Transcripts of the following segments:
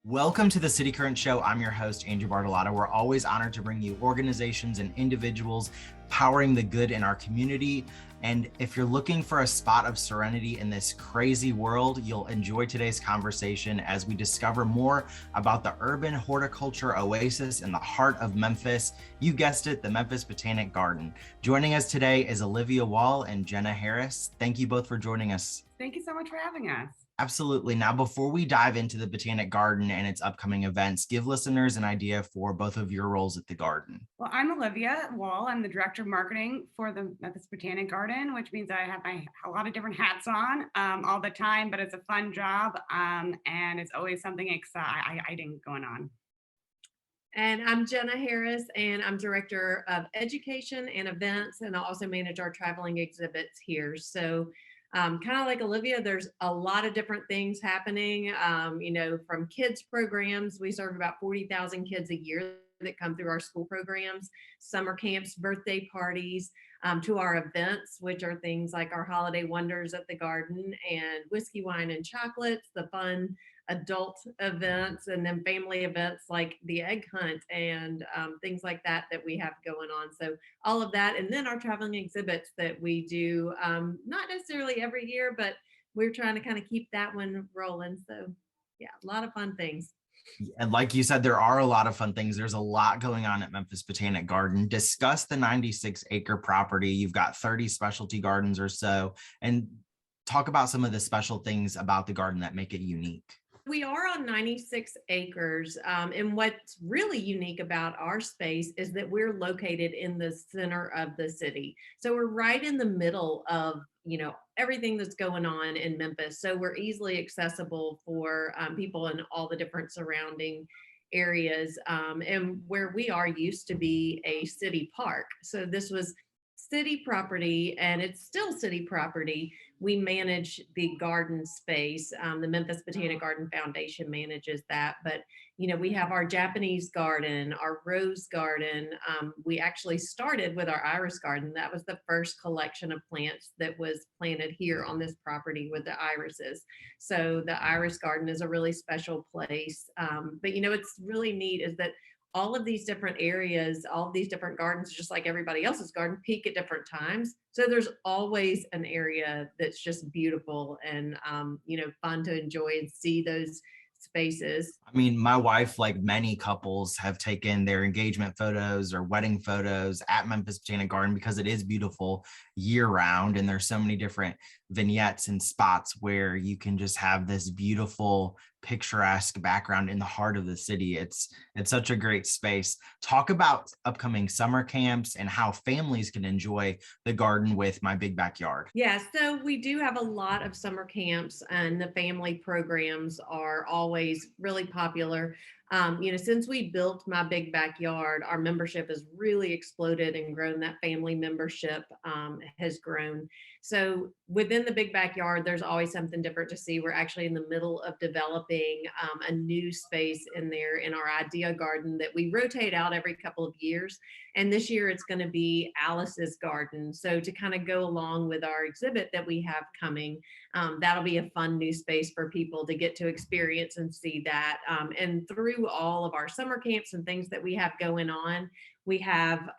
Welcome to the City Current Show. I'm your host, Andrew Bartolotta. We're always honored to bring you organizations and individuals powering the good in our community. And if you're looking for a spot of serenity in this crazy world, you'll enjoy today's conversation as we discover more about the urban horticulture oasis in the heart of Memphis. You guessed it, the Memphis Botanic Garden. Joining us today is Olivia and Gina Harris. Thank you both for joining us. Thank you so much for having us. Absolutely. Now, before we dive into the Botanic Garden and its upcoming events, give listeners an idea for both of your roles at the garden. Well, I'm Olivia Wall. I'm the director of marketing for the Memphis Botanic Garden, which means I have a lot of different hats on all the time, but it's a fun job and it's always something exciting going on. And I'm Gina Harris, and I'm Director of Education and Events, and I also manage our traveling exhibits here. So kind of like Olivia, there's a lot of different things happening, from kids programs. We serve about 40,000 kids a year that come through our school programs, summer camps, birthday parties, to our events, which are things like our holiday wonders at the garden and whiskey, wine, and chocolates, the fun adult events, and then family events like the egg hunt and things like that we have going on. So all of that, and then our traveling exhibits that we do, not necessarily every year, but we're trying to kind of keep that one rolling. So yeah, a lot of fun things. And like you said, there are a lot of fun things. There's a lot going on at Memphis Botanic Garden. Discuss the 96-acre property. You've got 30 specialty gardens or so, and talk about some of the special things about the garden that make it unique. We are on 96 acres. And what's really unique about our space is that we're located in the center of the city. So we're right in the middle of, everything that's going on in Memphis. So we're easily accessible for people in all the different surrounding areas. And where we are used to be a city park. So this was city property, and it's still city property. We manage the garden space. The Memphis Botanic Garden Foundation manages that. But, we have our Japanese garden, our rose garden. We actually started with our iris garden. That was the first collection of plants that was planted here on this property with the irises. So the iris garden is a really special place. But, it's really neat is that all of these different areas, all of these different gardens, just like everybody else's garden, peak at different times. So there's always an area that's just beautiful and, fun to enjoy and see those spaces. I mean, my wife, like many couples, have taken their engagement photos or wedding photos at Memphis Botanic Garden because it is beautiful year round. And there's so many different vignettes and spots where you can just have this beautiful picturesque background in the heart of the city. It's such a great space. Talk about upcoming summer camps and how families can enjoy the garden with My Big Backyard. Yeah, so we do have a lot of summer camps, and the family programs are always really popular. Since we built My Big Backyard, our membership has really exploded and grown. That family membership has grown. So within the Big Backyard, there's always something different to see. We're actually in the middle of developing a new space in there in our idea garden that we rotate out every couple of years. And this year it's going to be Alice's garden. So to kind of go along with our exhibit that we have coming, that'll be a fun new space for people to get to experience and see that. And through all of our summer camps and things that we have going on, we have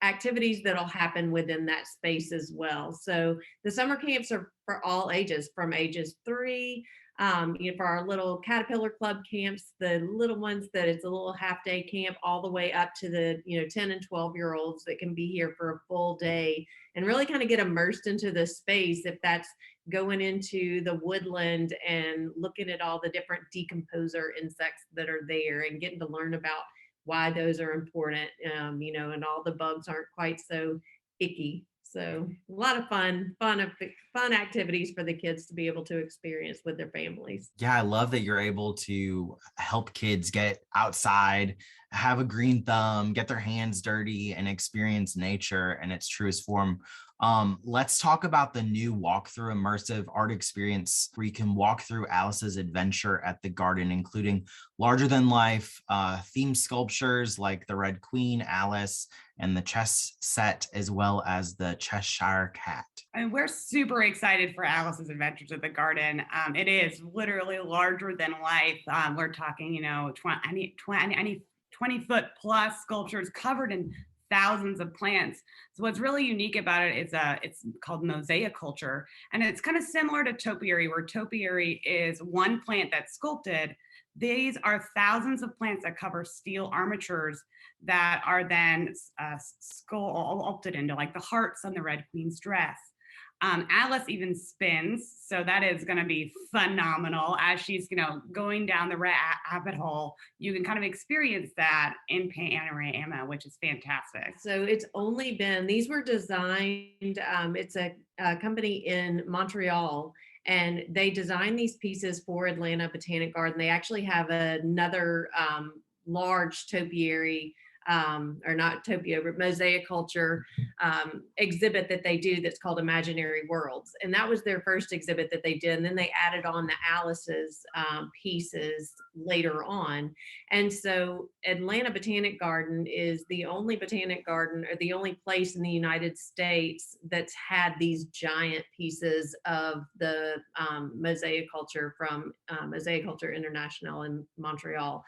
activities that'll happen within that space as well. So the summer camps are for all ages, from ages 3, for our little Caterpillar Club camps, the little ones that it's a little half-day camp, all the way up to the 10 and 12-year-olds that can be here for a full day and really kind of get immersed into the space. If that's going into the woodland and looking at all the different decomposer insects that are there and getting to learn about why those are important, and all the bugs aren't quite so icky. So a lot of fun activities for the kids to be able to experience with their families. Yeah, I love that you're able to help kids get outside have a green thumb, get their hands dirty, and experience nature in its truest form. Let's talk about the new walkthrough immersive art experience where you can walk through Alice's adventure at the garden, including larger than life themed sculptures like the Red Queen, Alice, and the chess set, as well as the Cheshire Cat. And we're super excited for Alice's Adventures at the Garden. It is literally larger than life. We're talking, 20-foot plus sculptures covered in thousands of plants. So what's really unique about it is it's called mosaic culture, and it's kind of similar to topiary, where topiary is one plant that's sculpted. These are thousands of plants that cover steel armatures that are then sculpted into, like the hearts on the Red Queen's dress. Alice even spins, so that is going to be phenomenal as she's, going down the rabbit hole. You can kind of experience that in panorama, which is fantastic. So it's only been, these were designed, it's a company in Montreal, and they designed these pieces for Atlanta Botanic Garden. They actually have another large topiary, or not topia, but mosaic culture exhibit that they do that's called Imaginary Worlds. And that was their first exhibit that they did. And then they added on the Alice's pieces later on. And so Atlanta Botanic Garden is the only botanic garden, or the only place in the United States that's had these giant pieces of the mosaic culture from Mosaic Culture International in Montreal.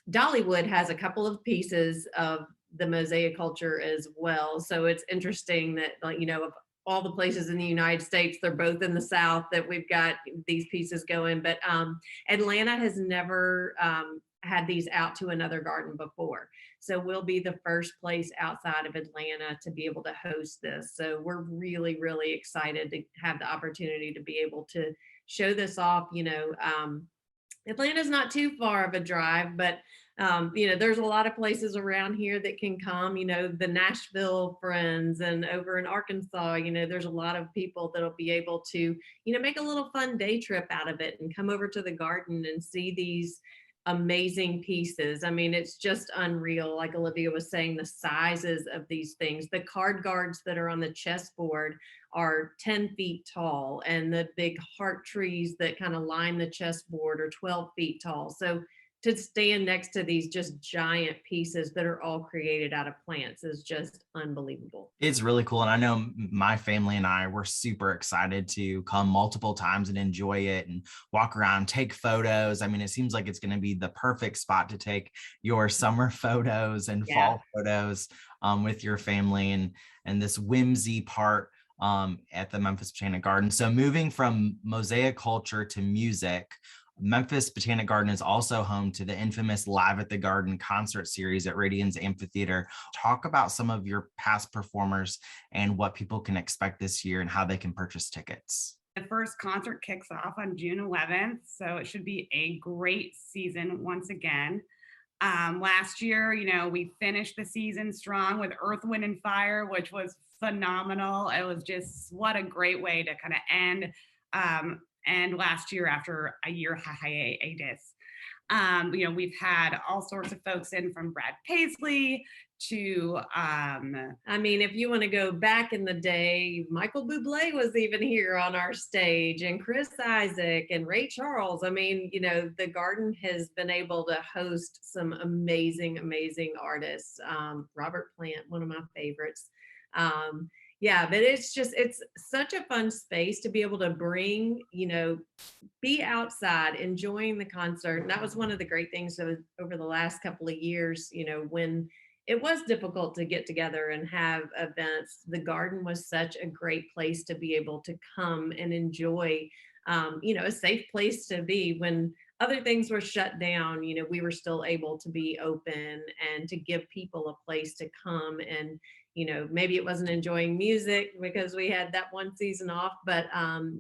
Dollywood has a couple of pieces of the mosaic culture as well. So it's interesting that, of all the places in the United States, they're both in the South, that we've got these pieces going. But Atlanta has never had these out to another garden before. So we'll be the first place outside of Atlanta to be able to host this. So we're really, really excited to have the opportunity to be able to show this off. Atlanta's not too far of a drive, but there's a lot of places around here that can come, the Nashville friends, and over in Arkansas, there's a lot of people that'll be able to, make a little fun day trip out of it and come over to the garden and see these amazing pieces. I mean, it's just unreal. Like Olivia was saying, the sizes of these things, the card guards that are on the chessboard are 10 feet tall, and the big heart trees that kind of line the chessboard are 12 feet tall. So to stand next to these just giant pieces that are all created out of plants is just unbelievable. It's really cool. And I know my family and I were super excited to come multiple times and enjoy it and walk around, take photos. I mean, it seems like it's going to be the perfect spot to take your summer photos and fall photos with your family, and this whimsy part at the Memphis Botanic Garden. So moving from mosaic culture to music, Memphis Botanic Garden is also home to the infamous Live at the Garden concert series at Radians Amphitheater. Talk about some of your past performers and what people can expect this year and how they can purchase tickets. The first concert kicks off on June 11th, so it should be a great season once again. Last year, we finished the season strong with Earth, Wind, and Fire, which was phenomenal. It was just, what a great way to kind of end last year after a year hiatus. We've had all sorts of folks in, from Brad Paisley to if you want to go back in the day, Michael Bublé was even here on our stage, and Chris Isaak and Ray Charles. The garden has been able to host some amazing artists. Robert Plant, one of my favorites. But it's such a fun space to be able to bring, be outside enjoying the concert. And that was one of the great things over the last couple of years, when it was difficult to get together and have events. The garden was such a great place to be able to come and enjoy, a safe place to be. When other things were shut down, we were still able to be open and to give people a place to come and, maybe it wasn't enjoying music because we had that one season off, but,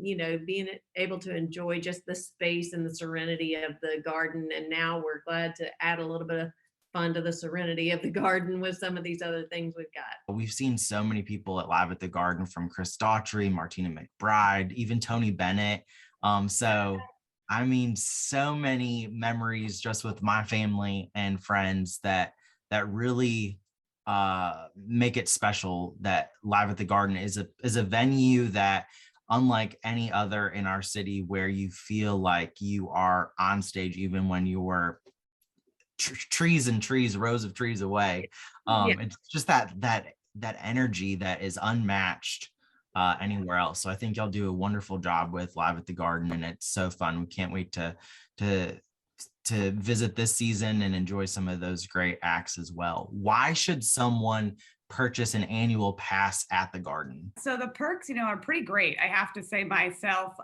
being able to enjoy just the space and the serenity of the garden. And now we're glad to add a little bit of fun to the serenity of the garden with some of these other things we've got. We've seen so many people at Live at the Garden, from Chris Daughtry, Martina McBride, even Tony Bennett. So I mean, so many memories just with my family and friends that really make it special. That Live at the Garden is a venue that, unlike any other in our city, where you feel like you are on stage even when you were trees and trees, rows of trees away. Yeah. It's just that energy that is unmatched anywhere else. So I think y'all do a wonderful job with Live at the Garden, and it's so fun. We can't wait to to visit this season and enjoy some of those great acts as well. Why should someone purchase an annual pass at the Garden? So the perks, are pretty great. I have to say myself,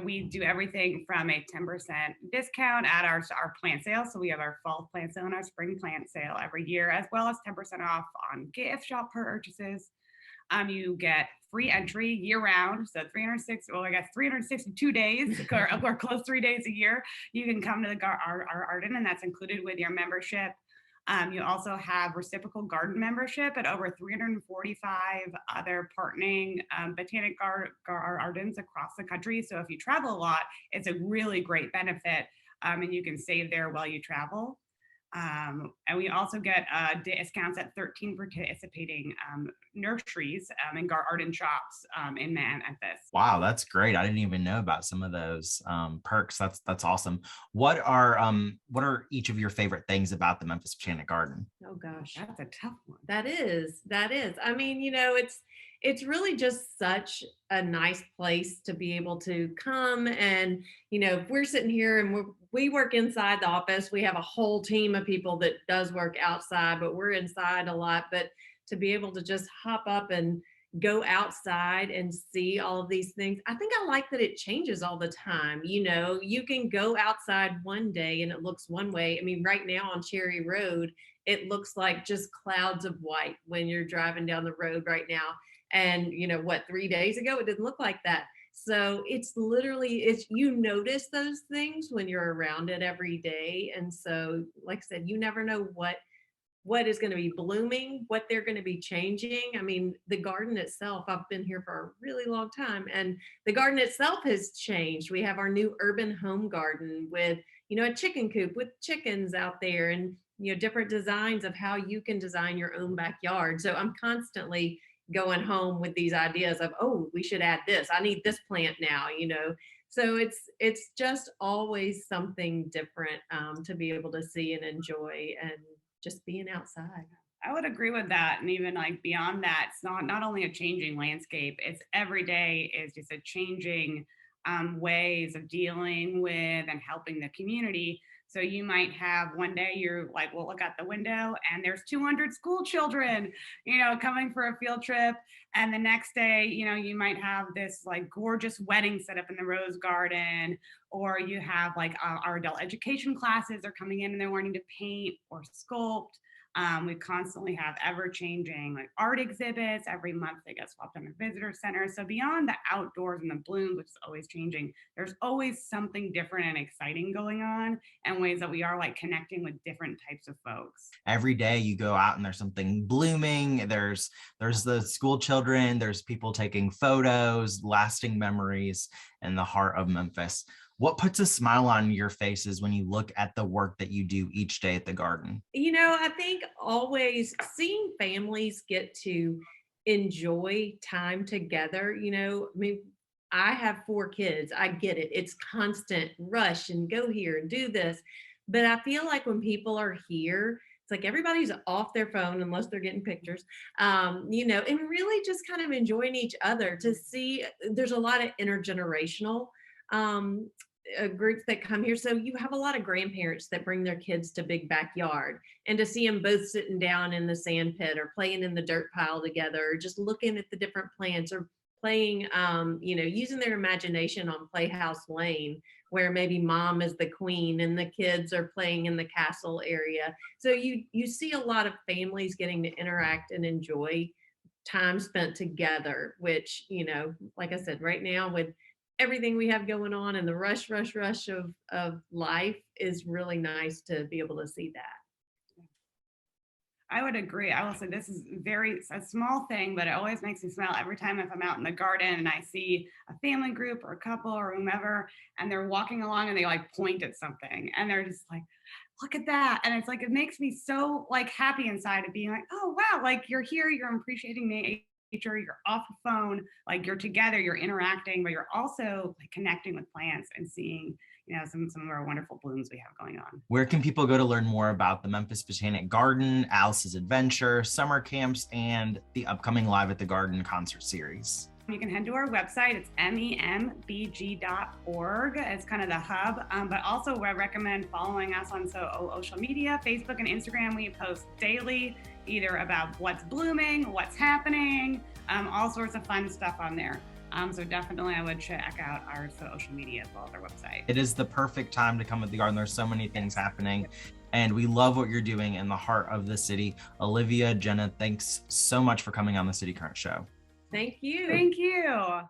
we do everything from a 10% discount at our plant sale. So we have our fall plant sale and our spring plant sale every year, as well as 10% off on gift shop purchases. You get free entry year round. So 362 days or close 3 days a year. You can come to our garden, and that's included with your membership. You also have reciprocal garden membership at over 345 other partnering botanic gardens across the country. So if you travel a lot, it's a really great benefit, and you can save there while you travel. And we also get discounts at 13 participating nurseries and garden shops in Memphis. Wow, that's great. I didn't even know about some of those perks. That's awesome. What are each of your favorite things about the Memphis Botanic Garden? Oh gosh. That's a tough one. That is. I mean, it's really just such a nice place to be able to come and, if we're sitting here and we work inside the office, we have a whole team of people that does work outside, but we're inside a lot. But to be able to just hop up and go outside and see all of these things. I think I like that it changes all the time. You can go outside one day and it looks one way. I mean, right now on Cherry Road, it looks like just clouds of white when you're driving down the road right now. And 3 days ago, it didn't look like that. So it's you notice those things when you're around it every day. And so, like I said, you never know what is going to be blooming, what they're going to be changing. I mean, the garden itself, I've been here for a really long time, and the garden itself has changed. We have our new urban home garden with, a chicken coop with chickens out there, and, different designs of how you can design your own backyard. So I'm constantly going home with these ideas of, oh, we should add this. I need this plant now, So it's just always something different to be able to see and enjoy, and just being outside. I would agree with that. And even like beyond that, it's not only a changing landscape, it's every day is just a changing ways of dealing with and helping the community. So you might have one day you're like, well, look out the window and there's 200 school children, coming for a field trip. And the next day, you might have this like gorgeous wedding set up in the Rose Garden, or you have like our adult education classes are coming in and they're wanting to paint or sculpt. We constantly have ever-changing like art exhibits. Every month they get swapped in the visitor center. So beyond the outdoors and the blooms, which is always changing, there's always something different and exciting going on, and ways that we are like connecting with different types of folks. Every day you go out and there's something blooming. There's the school children, there's people taking photos, lasting memories in the heart of Memphis. What puts a smile on your faces when you look at the work that you do each day at the garden? I think always seeing families get to enjoy time together. I mean, I have 4 kids. I get it. It's constant rush and go here and do this. But I feel like when people are here, it's like everybody's off their phone unless they're getting pictures, and really just kind of enjoying each other. To see, there's a lot of intergenerational groups that come here. So you have a lot of grandparents that bring their kids to Big Backyard, and to see them both sitting down in the sand pit or playing in the dirt pile together, or just looking at the different plants, or playing, using their imagination on Playhouse Lane, where maybe mom is the queen and the kids are playing in the castle area. So you see a lot of families getting to interact and enjoy time spent together, which, like I said, right now with everything we have going on and the rush of life, is really nice to be able to see that. I would agree. I will say this is a small thing, but it always makes me smile every time if I'm out in the garden and I see a family group or a couple or whomever, and they're walking along and they like point at something and they're just like, look at that. And it's like, it makes me so like happy inside of being like, oh, wow, like you're here, you're appreciating nature, you're off the phone, like you're together, you're interacting, but you're also like connecting with plants and seeing, some of our wonderful blooms we have going on. Where can people go to learn more about the Memphis Botanic Garden, Alice's Adventure, summer camps, and the upcoming Live at the Garden concert series? You can head to our website. It's membg.org. It's kind of the hub, but also I recommend following us on social media, Facebook and Instagram. We post daily, either about what's blooming, what's happening, all sorts of fun stuff on there. So definitely I would check out our social media as well as our website. It is the perfect time to come to the garden. There's so many things happening, and we love what you're doing in the heart of the city. Olivia, Gina, thanks so much for coming on the City Current Show. Thank you. Thank you.